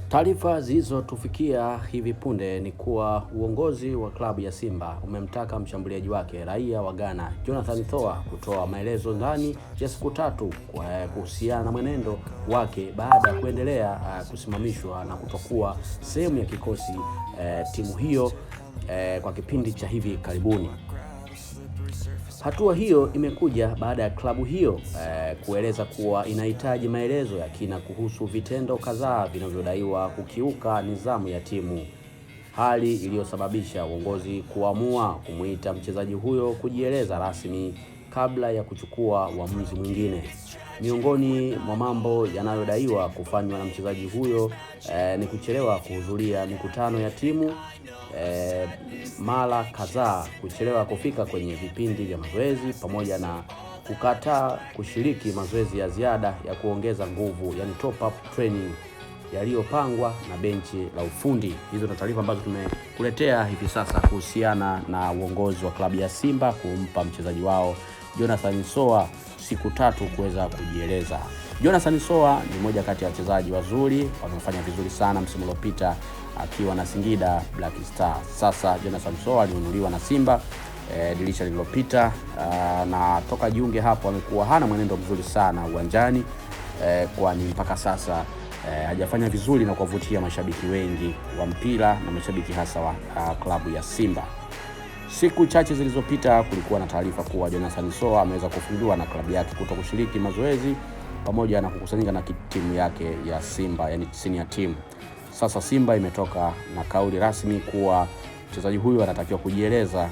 Taarifa zilizotufikia hivi punde ni kuwa uongozi wa klabu ya Simba umemtaka mshambuliaji wake raia wa Ghana Jonathan Soa kutoa maelezo ndani ya siku 3 kuhusiana na mwenendo wake baada ya kuendelea kusimamishwa na kutokuwa sehemu ya kikosi timu hiyo kwa kipindi cha hivi karibuni. Hatua hiyo imekuja baada ya klabu hiyo kueleza kuwa inahitaji maelezo ya kina kuhusu vitendo kadhaa vinavyodaiwa kukiuka nidhamu ya timu, hali iliyosababisha uongozi kuamua kumuita mchezaji huyo kujieleza rasmi kabla ya kuchukua uamuzi mwingine. Miongoni mwa mambo yanayodaiwa kufanywa na mchezaji huyo ni kuchelewa kuhudhuria mikutano ya timu mara kadhaa, kuchelewa kufika kwenye vipindi vya mazoezi, pamoja na kukataa kushiriki mazoezi ya ziada ya kuongeza nguvu, yani top up training, yaliyopangwa na benchi la ufundi. Hizo ni taarifa ambazo tumekuletea hivi sasa kuhusiana na uongozi wa klabu ya Simba kumpa mchezaji wao Jonathan Soa siku 3 kuweza kujieleza. Jonathan Soa ni mmoja kati ya wachezaji wazuri, wamefanya vizuri sana msimu uliopita akiwa na Singida Black Star. Sasa Jonathan Soa alinunuliwa na Simba dirisha lililopita, na toka jiunge hapo amekuwa hana mwenendo mzuri sana uwanjani, kwani mpaka sasa hajafanya vizuri na kuvutia mashabiki wengi wa mpira na mashabiki hasa wa klabu ya Simba. Siku chache zilizopita kulikuwa na taarifa kuwa Jonathan Soa ameweza kufungiwa na klabu yake kutokushiriki mazoezi pamoja na kukusanyika na timu yake ya Simba, yani senior team. Sasa Simba imetoka na kauli rasmi kuwa mchezaji huyu anatakiwa kujieleza,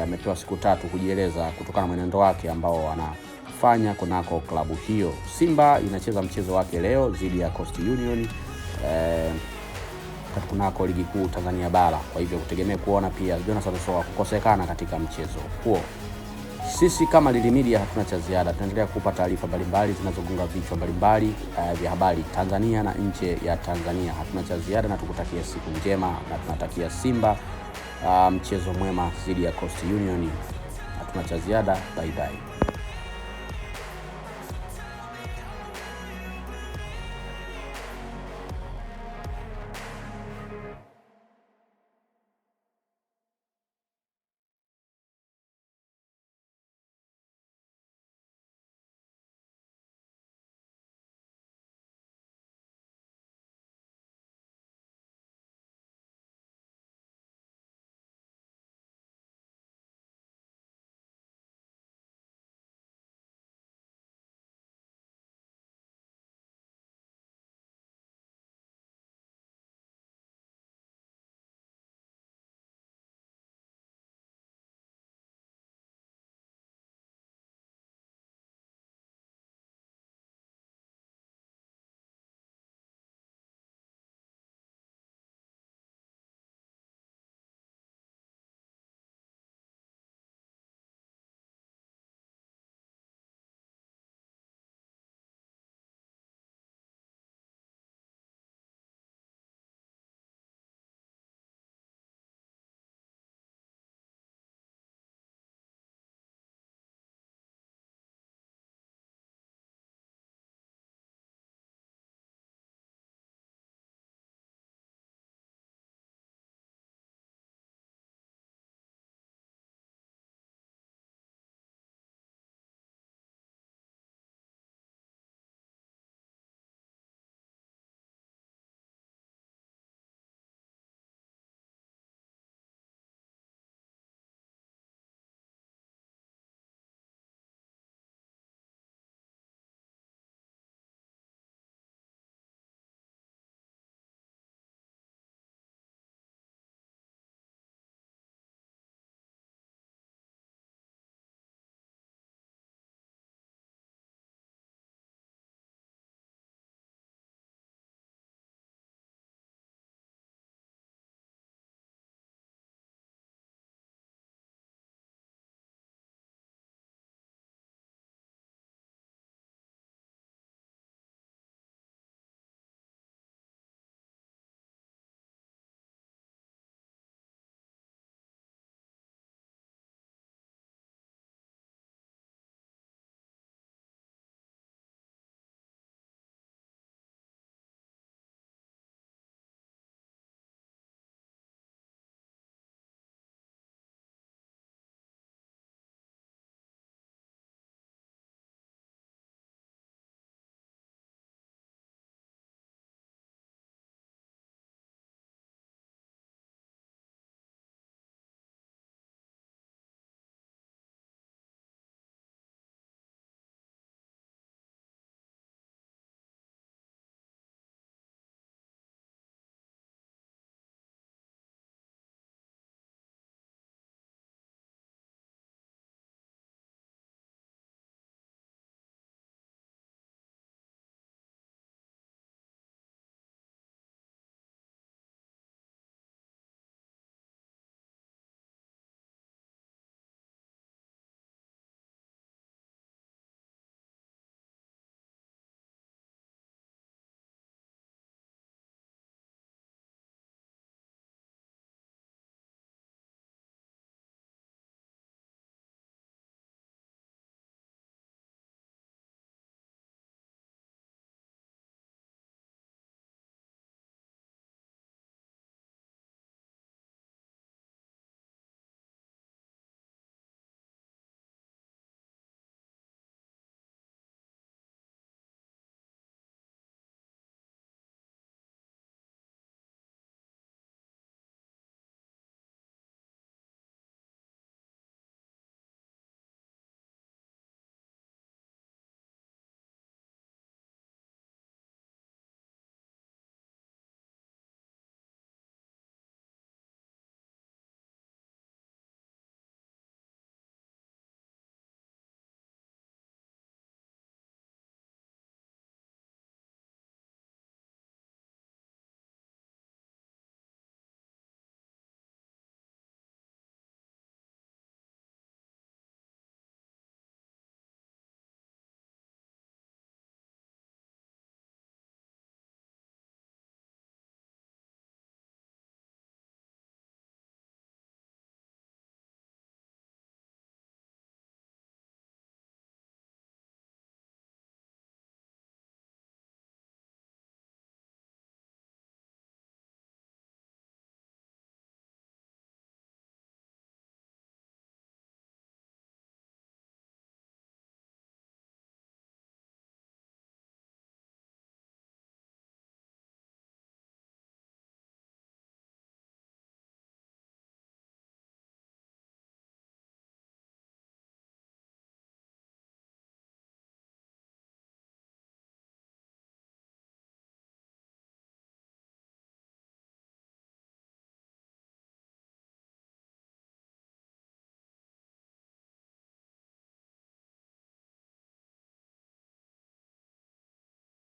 amepewa siku 3 kujieleza kutokana na mwenendo wake ambao anafanya kunako klabu hiyo. Simba inacheza mchezo wake leo dhidi ya Coast Union kunako ligi kuu Tanzania bara. Kwa hivyo kutegemea kuona pia Jonathan Soa kukosekana katika mchezo huo. Sisi kama Lili Media hatuna cha ziada. Tunaendelea kukupa taarifa mbalimbali zinazogonga vichwa mbalimbali vya habari Tanzania na nje ya Tanzania. Hatuna cha ziada na tukutakia siku njema, na tunatakia Simba mchezo mwema dhidi ya Coast Union. Hatuna cha ziada. Bye bye.